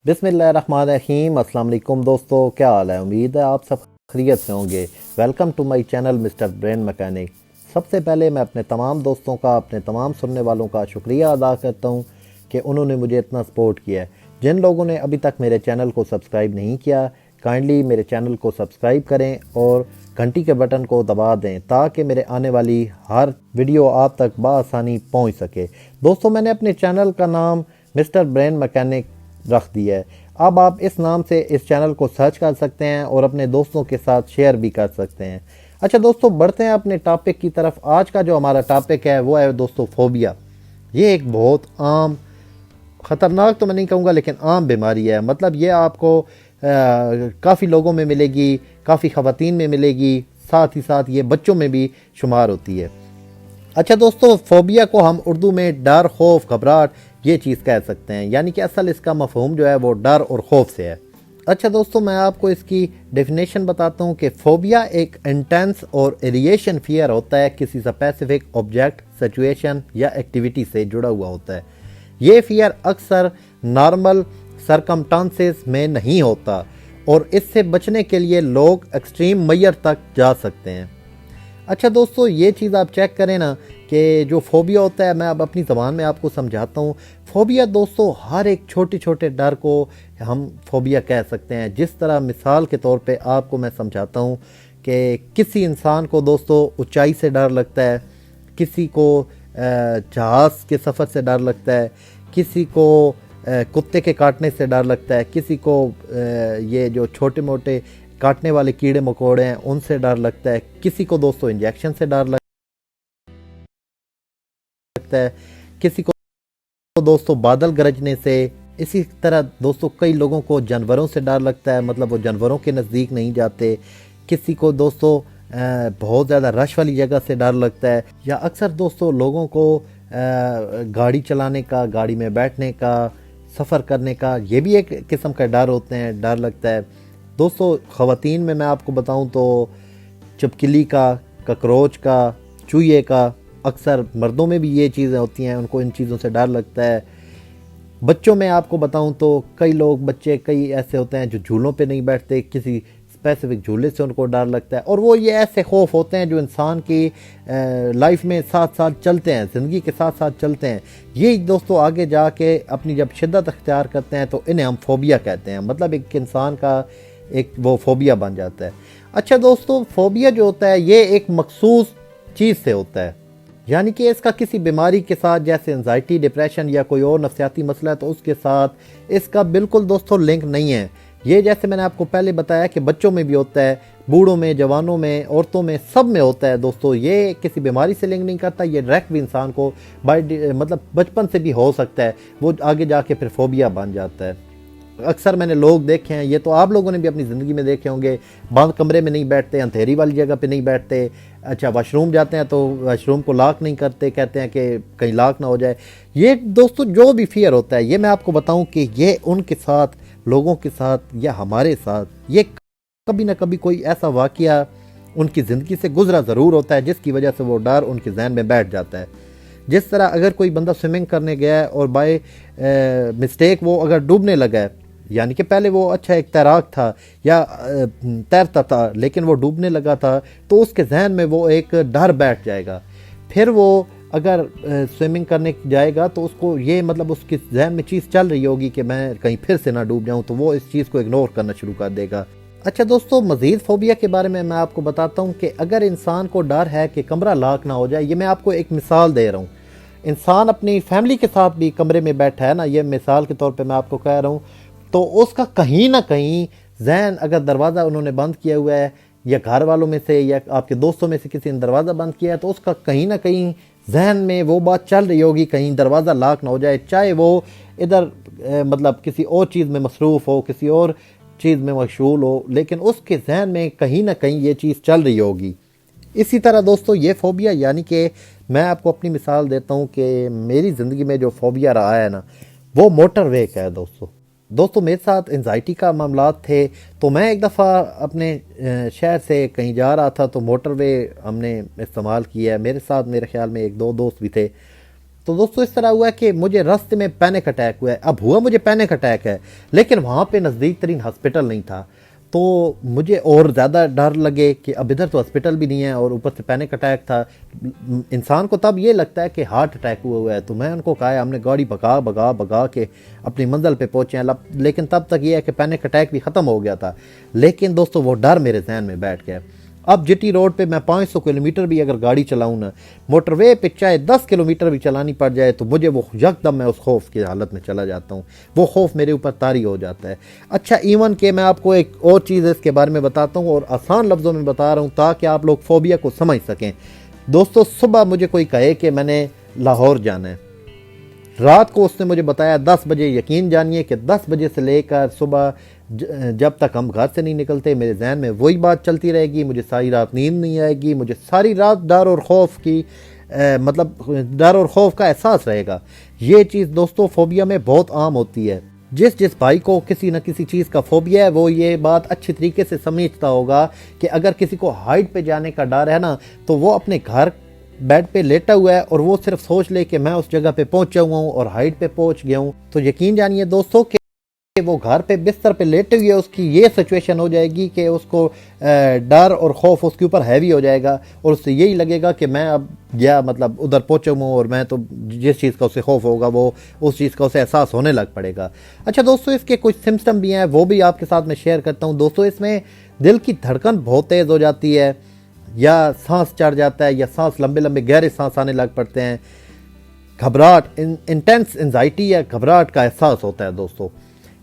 बिस्मिल्लाहिर्रहमानिर्रहीम। अस्सलाम वालेकुम दोस्तों, क्या हाल है? उम्मीद है आप सब खैरियत से होंगे। Welcome to my channel mister brain mechanic. सबसे पहले मैं अपने तमाम दोस्तों का, अपने तमाम सुनने वालों का शुक्रिया अदा करता हूं कि उन्होंने मुझे इतना सपोर्ट किया है। जिन लोगों ने अभी तक मेरे चैनल को सब्सक्राइब नहीं किया, काइंडली मेरे चैनल को सब्सक्राइब करें और घंटी के बटन को दबा दें ताकि मेरे आने वाली हर वीडियो आप तक बआसानी पहुंच सके। दोस्तों, मैंने अपने चैनल का नाम मिस्टर ब्रेन मैकेनिक रख दिया है। अब आप इस नाम से इस चैनल को सर्च कर सकते हैं और अपने दोस्तों के साथ शेयर भी कर सकते हैं। अच्छा दोस्तों, बढ़ते हैं अपने टॉपिक की तरफ। आज का जो हमारा टॉपिक है वो है दोस्तों फोबिया। ये एक बहुत आम, ख़तरनाक तो मैं नहीं कहूँगा लेकिन आम बीमारी है। मतलब ये आपको काफ़ी लोगों में मिलेगी, काफ़ी ख़वातीन में मिलेगी, साथ ही साथ ये बच्चों में भी शुमार होती है। अच्छा दोस्तों, फोबिया को हम उर्दू में डर, खौफ, घबराहट ये चीज़ कह सकते हैं। यानी कि असल इसका मफहूम जो है वो डर और खौफ से है। अच्छा दोस्तों, मैं आपको इसकी डेफिनेशन बताता हूँ कि फोबिया एक इंटेंस और एरिएशन फियर होता है, किसी स्पेसिफिक ऑब्जेक्ट, सिचुएशन या एक्टिविटी से जुड़ा हुआ होता है। ये फियर अक्सर नॉर्मल सरकमस्टांसेस में नहीं होता और इससे बचने के लिए लोग एक्सट्रीम मेजर तक जा सकते हैं। अच्छा दोस्तों, ये चीज़ आप चेक करें ना कि जो फोबिया होता है, मैं अब अपनी ज़बान में आपको समझाता हूँ। फोबिया दोस्तों हर एक छोटे छोटे डर को हम फोबिया कह सकते हैं। जिस तरह मिसाल के तौर पे आपको मैं समझाता हूँ कि किसी इंसान को दोस्तों ऊंचाई से डर लगता है, किसी को जहाज़ के सफ़र से डर लगता है, किसी को कुत्ते के काटने से डर लगता है, किसी को ये जो छोटे मोटे काटने वाले कीड़े मकोड़े हैं उनसे डर लगता है, किसी को दोस्तों इंजेक्शन से डर लगता है, किसी को दोस्तों बादल गरजने से। इसी तरह दोस्तों कई लोगों को जानवरों से डर लगता है, मतलब वो जानवरों के नज़दीक नहीं जाते। किसी को दोस्तों बहुत ज़्यादा रश वाली जगह से डर लगता है, या अक्सर दोस्तों लोगों को गाड़ी चलाने का, गाड़ी में बैठने का, सफ़र करने का, ये भी एक किस्म का डर होते हैं, डर लगता है। दोस्तों ख़वातीन में मैं आपको बताऊं तो छिपकली का, ककरोच का, चूहे का। अक्सर मर्दों में भी ये चीज़ें होती हैं, उनको इन चीज़ों से डर लगता है। बच्चों में आपको बताऊं तो कई लोग, बच्चे कई ऐसे होते हैं जो झूलों पे नहीं बैठते, किसी स्पेसिफिक झूले से उनको डर लगता है। और वो ये ऐसे खौफ होते हैं जो इंसान की लाइफ में साथ साथ चलते हैं, ज़िंदगी के साथ साथ चलते हैं। ये दोस्तों आगे जाके अपनी जब शिद्दत अख्तियार करते हैं तो इन्हें हम फोबिया कहते हैं। मतलब एक इंसान का एक वो फोबिया बन जाता है। अच्छा दोस्तों, फोबिया जो होता है ये एक मखसूस चीज़ से होता है, यानी कि इसका किसी बीमारी के साथ, जैसे एंजाइटी, डिप्रेशन या कोई और नफ्सियाती मसला है तो उसके साथ इसका बिल्कुल दोस्तों लिंक नहीं है। ये जैसे मैंने आपको पहले बताया कि बच्चों में भी होता है, बूढ़ों में, जवानों में, औरतों में, सब में होता है दोस्तों। ये किसी बीमारी से लिंक नहीं करता, ये डायरेक्ट भी इंसान को मतलब बचपन से भी हो सकता है, वो आगे जाके फिर फोबिया बन जाता है। अक्सर मैंने लोग देखे हैं, ये तो आप लोगों ने भी अपनी ज़िंदगी में देखे होंगे, बंद कमरे में नहीं बैठते, अंधेरी वाली जगह पे नहीं बैठते। अच्छा, वाशरूम जाते हैं तो वाशरूम को लॉक नहीं करते, कहते हैं कि कहीं लॉक ना हो जाए। ये दोस्तों जो भी फियर होता है, ये मैं आपको बताऊं कि ये उनके साथ, लोगों के साथ या हमारे साथ, ये कभी ना कभी कोई ऐसा वाक़या उनकी ज़िंदगी से गुजरा ज़रूर होता है जिसकी वजह से वो डर उनके जहन में बैठ जाता है। जिस तरह अगर कोई बंदा स्विमिंग करने गया है और बाय मिस्टेक वो अगर डूबने लगा है, यानी कि पहले वो अच्छा एक तैराक था या तैरता था, लेकिन वो डूबने लगा था, तो उसके जहन में वो एक डर बैठ जाएगा। फिर वो अगर स्विमिंग करने जाएगा तो उसको ये, मतलब उसके जहन में चीज़ चल रही होगी कि मैं कहीं फिर से ना डूब जाऊं, तो वो इस चीज़ को इग्नोर करना शुरू कर देगा। अच्छा दोस्तों, मज़ीद फोबिया के बारे में मैं आपको बताता हूँ कि अगर इंसान को डर है कि कमरा लॉक ना हो जाए, ये मैं आपको एक मिसाल दे रहा हूँ। इंसान अपनी फैमिली के साथ भी कमरे में बैठा है ना, ये मिसाल के तौर पे मैं आपको कह रहा हूँ, तो उसका कहीं ना कहीं जहन, अगर दरवाज़ा उन्होंने बंद किया हुआ है या घर वालों में से या आपके दोस्तों में से किसी ने दरवाज़ा बंद किया है, तो उसका कहीं ना कहीं जहन में वो बात चल रही होगी कहीं दरवाज़ा लॉक ना हो जाए। चाहे वो इधर मतलब किसी और चीज़ में मसरूफ़ हो, किसी और चीज़ में मशगूल हो, लेकिन उसके जहन में कहीं ना कहीं ये चीज़ चल रही होगी। इसी तरह दोस्तों ये फोबिया, यानी कि मैं आपको अपनी मिसाल देता हूँ कि मेरी ज़िंदगी में जो फोबिया रहा है ना, वो मोटर वे का है दोस्तों मेरे साथ एंजाइटी का मामलात थे। तो मैं एक दफ़ा अपने शहर से कहीं जा रहा था, तो मोटर वे हमने इस्तेमाल किया है। मेरे साथ मेरे ख्याल में एक दो दोस्त भी थे। तो दोस्तों इस तरह हुआ है कि मुझे रास्ते में पैनिक अटैक हुआ है। अब हुआ मुझे पैनिक अटैक है, लेकिन वहाँ पे नज़दीक तरीन हॉस्पिटल नहीं था, तो मुझे और ज़्यादा डर लगे कि अब इधर तो हॉस्पिटल भी नहीं है और ऊपर से पैनिक अटैक था। इंसान को तब ये लगता है कि हार्ट अटैक हुआ है। तो मैं उनको कहा, हमने गाड़ी भगा भगा भगा के अपनी मंजिल पे पहुँचे हैं, लेकिन तब तक ये है कि पैनिक अटैक भी ख़त्म हो गया था। लेकिन दोस्तों वो डर मेरे जहन में बैठ गया। अब जीटी रोड पे मैं 500 किलोमीटर भी अगर गाड़ी चलाऊँ ना, मोटरवे पे चाहे 10 किलोमीटर भी चलानी पड़ जाए, तो मुझे वो यकदम मैं उस खौफ की हालत में चला जाता हूँ। वो खौफ मेरे ऊपर तारी हो जाता है। अच्छा, इवन के मैं आपको एक और चीज़ इसके बारे में बताता हूँ और आसान लफ्ज़ों में बता रहा हूँ ताकि आप लोग फोबिया को समझ सकें। दोस्तों सुबह मुझे कोई कहे कि मैंने लाहौर जाना है, रात को उसने मुझे बताया 10 बजे, यकीन जानिए कि 10 बजे से लेकर सुबह जब तक हम घर से नहीं निकलते मेरे जहन में वही बात चलती रहेगी। मुझे सारी रात नींद नहीं आएगी, मुझे सारी रात डर और खौफ की मतलब डर और खौफ का एहसास रहेगा। ये चीज़ दोस्तों फोबिया में बहुत आम होती है। जिस भाई को किसी न किसी चीज़ का फोबिया है वो ये बात अच्छी तरीके से समझता होगा कि अगर किसी को हाइट पे जाने का डर है ना, तो वो अपने घर बेड पे लेटा हुआ है और वो सिर्फ सोच ले कि मैं उस जगह पे पहुंचा हुआ हूँ और हाइट पे पहुंच गया हूँ, तो यकीन जानिए दोस्तों कि वो घर पे बिस्तर पे लेटे हुए उसकी ये सिचुएशन हो जाएगी कि उसको डर और खौफ उसके ऊपर हैवी हो जाएगा और उससे यही लगेगा कि मैं अब गया मतलब उधर पहुंचा हूँ और मैं तो जिस चीज़ का उसे खौफ होगा वो उस चीज़ का उसे एहसास होने लग पड़ेगा। अच्छा दोस्तों, इसके कुछ सिम्टम भी हैं, वो भी आपके साथ मैं शेयर करता हूँ। दोस्तों इसमें दिल की धड़कन बहुत तेज़ हो जाती है, या सांस चढ़ जाता है, या सांस लंबे लंबे गहरे सांस आने लग पड़ते हैं, घबराहट, इंटेंस एंजाइटी या घबराहट का एहसास होता है। दोस्तों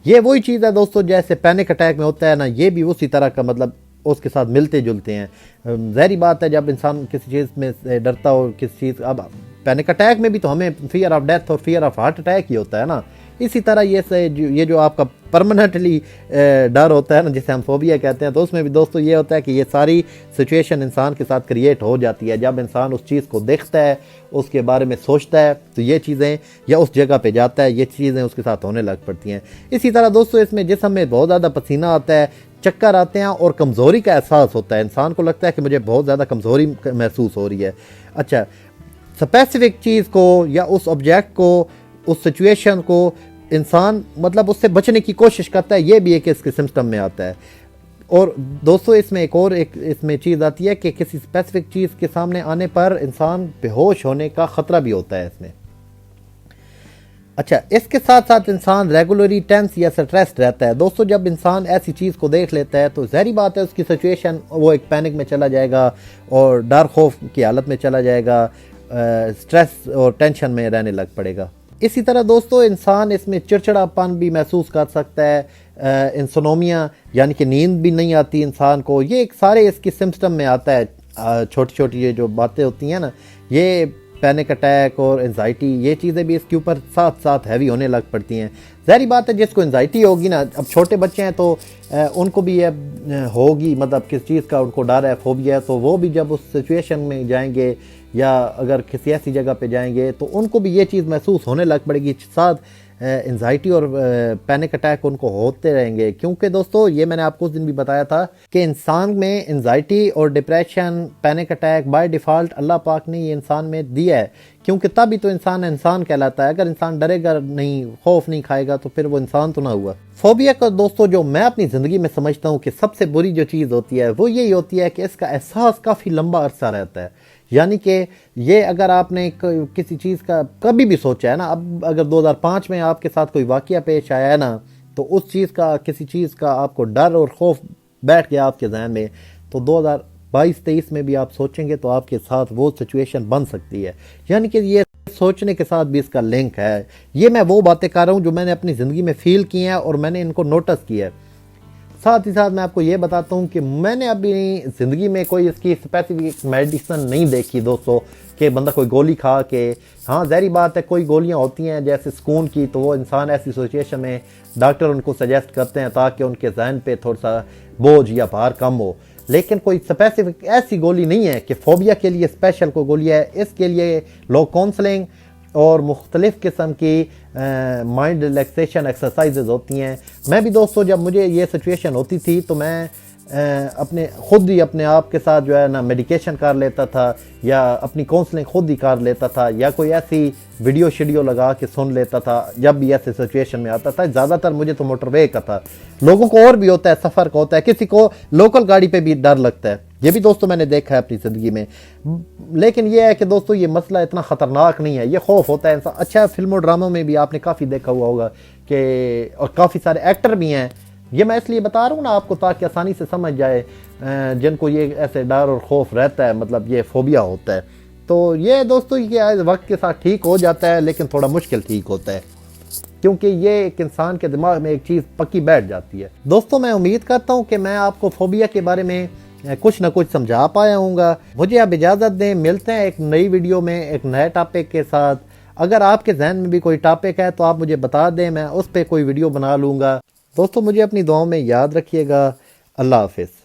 ये वही चीज़ है दोस्तों जैसे पैनिक अटैक में होता है ना, ये भी उसी तरह का मतलब उसके साथ मिलते जुलते हैं। ज़ाहिर बात है जब इंसान किसी चीज़ में डरता हो, किसी चीज़, अब पैनिक अटैक में भी तो हमें फियर ऑफ डेथ और फियर ऑफ हार्ट अटैक ही होता है ना। इसी तरह ये जो आपका परमानेंटली डर होता है ना, जिसे हम फोबिया कहते हैं, तो उसमें भी दोस्तों ये होता है कि ये सारी सिचुएशन इंसान के साथ क्रिएट हो जाती है। जब इंसान उस चीज़ को देखता है, उसके बारे में सोचता है, तो ये चीज़ें, या उस जगह पे जाता है, ये चीज़ें उसके साथ होने लग पड़ती हैं। इसी तरह दोस्तों इसमें जिस्म में बहुत ज़्यादा पसीना आता है, चक्कर आते हैं और कमज़ोरी का एहसास होता है। इंसान को लगता है कि मुझे बहुत ज़्यादा कमज़ोरी महसूस हो रही है। अच्छा, स्पेसिफिक चीज़ को या उस ऑब्जेक्ट को, उस सिचुएशन को इंसान मतलब उससे बचने की कोशिश करता है, ये भी एक इसके सिस्टम में आता है। और दोस्तों इसमें एक इसमें चीज़ आती है कि किसी स्पेसिफिक चीज़ के सामने आने पर इंसान बेहोश होने का ख़तरा भी होता है इसमें। अच्छा, इसके साथ साथ इंसान रेगुलरली टेंस या स्ट्रेस्ड रहता है। दोस्तों जब इंसान ऐसी चीज़ को देख लेता है तो ज़ाहिर बात है उसकी सिचुएशन, वो एक पैनिक में चला जाएगा और डर खौफ की हालत में चला जाएगा, स्ट्रेस और टेंशन में रहने लग पड़ेगा। इसी तरह दोस्तों इंसान इसमें चिड़चिड़ापन भी महसूस कर सकता है, इंसोनोमिया यानी कि नींद भी नहीं आती इंसान को। ये एक सारे इसकी सिम्टम में आता है। छोटी छोटी ये जो बातें होती हैं ना, ये पैनिक अटैक और एंजाइटी, ये चीज़ें भी इसके ऊपर साथ साथ हैवी होने लग पड़ती हैं। ज़ाहिर बात है जिसको एंजाइटी होगी ना, अब छोटे बच्चे हैं तो उनको भी ये होगी, मतलब किस चीज़ का उनको डर है, फोबिया है, तो वो भी जब उस सिचुएशन में जाएंगे या अगर किसी ऐसी जगह पे जाएंगे तो उनको भी ये चीज़ महसूस होने लग पड़ेगी। साथ एंजाइटी और पैनिक अटैक उनको होते रहेंगे, क्योंकि दोस्तों ये मैंने आपको उस दिन भी बताया था कि इंसान में एंजाइटी और depression, panic attack by default Allah पाक ने ये इंसान में दिया है, क्योंकि तभी तो इंसान कहलाता है। अगर इंसान डरेगा नहीं, खौफ नहीं खाएगा, तो फिर वो इंसान तो ना हुआ। फोबिया का दोस्तों जो मैं अपनी ज़िंदगी में समझता हूँ कि सबसे बुरी जो चीज़ होती है वो यही होती है कि इसका एहसास काफ़ी लंबा अरसा रहता है। यानी कि ये अगर आपने किसी चीज़ का कभी भी सोचा है ना, अब अगर 2005 में आपके साथ कोई वाक़या पेश आया है ना, तो उस चीज़ का, किसी चीज़ का आपको डर और खौफ बैठ गया आपके जहन में, तो 2022-23 में भी आप सोचेंगे तो आपके साथ वो सिचुएशन बन सकती है। यानी कि ये सोचने के साथ भी इसका लिंक है। ये मैं वो बातें कर रहा हूँ जो मैंने अपनी ज़िंदगी में फ़ील की हैं और मैंने इनको नोटिस किया है। साथ ही साथ मैं आपको ये बताता हूँ कि मैंने अपनी ज़िंदगी में कोई इसकी स्पेसिफिक मेडिसिन नहीं देखी दोस्तों, कि बंदा कोई गोली खा के, हाँ ज़ाहिर बात है कोई गोलियाँ होती हैं जैसे सुकून की, तो वो इंसान ऐसी सिचुएशन में डॉक्टर उनको सजेस्ट करते हैं ताकि उनके जहन पे थोड़ा सा बोझ या भार कम हो। लेकिन कोई स्पेसिफिक ऐसी गोली नहीं है कि फोबिया के लिए स्पेशल कोई गोली है। इसके लिए लोग काउंसलिंग और मुख्तलिफ़ किस्म की माइंड रिलैक्सेशन एक्सरसाइजेज होती हैं। मैं भी दोस्तों जब मुझे ये सिचुएशन होती थी तो मैं अपने खुद ही अपने आप के साथ जो है ना मेडिकेशन कर लेता था या अपनी काउंसलिंग खुद ही कर लेता था या कोई ऐसी वीडियो शीडियो लगा के सुन लेता था जब भी ऐसे सिचुएशन में आता था। ज़्यादातर मुझे तो मोटरवे का था, लोगों को और भी होता है, सफ़र का होता है, किसी को लोकल गाड़ी पे भी डर लगता है, ये भी दोस्तों मैंने देखा है अपनी ज़िंदगी में। लेकिन ये है कि दोस्तों ये मसला इतना ख़तरनाक नहीं है, ये खौफ होता है इंसान। अच्छा, फिल्मों ड्रामों में भी आपने काफ़ी देखा हुआ होगा कि और काफ़ी सारे एक्टर भी हैं, ये मैं इसलिए बता रहा हूँ ना आपको ताकि आसानी से समझ जाए जिनको ये ऐसे डर और खौफ रहता है, मतलब ये फोबिया होता है। तो ये दोस्तों ये वक्त के साथ ठीक हो जाता है, लेकिन थोड़ा मुश्किल ठीक होता है क्योंकि ये एक इंसान के दिमाग में एक चीज़ पक्की बैठ जाती है। दोस्तों मैं उम्मीद करता हूँ कि मैं आपको फोबिया के बारे में कुछ ना कुछ समझा पाया हूँगा। मुझे आप इजाज़त दें, मिलते हैं एक नई वीडियो में एक नए टॉपिक के साथ। अगर आपके जहन में भी कोई टॉपिक है तो आप मुझे बता दें, मैं उस पर कोई वीडियो बना लूँगा। दोस्तों मुझे अपनी दुआओं में याद रखिएगा। अल्लाह हाफिज़।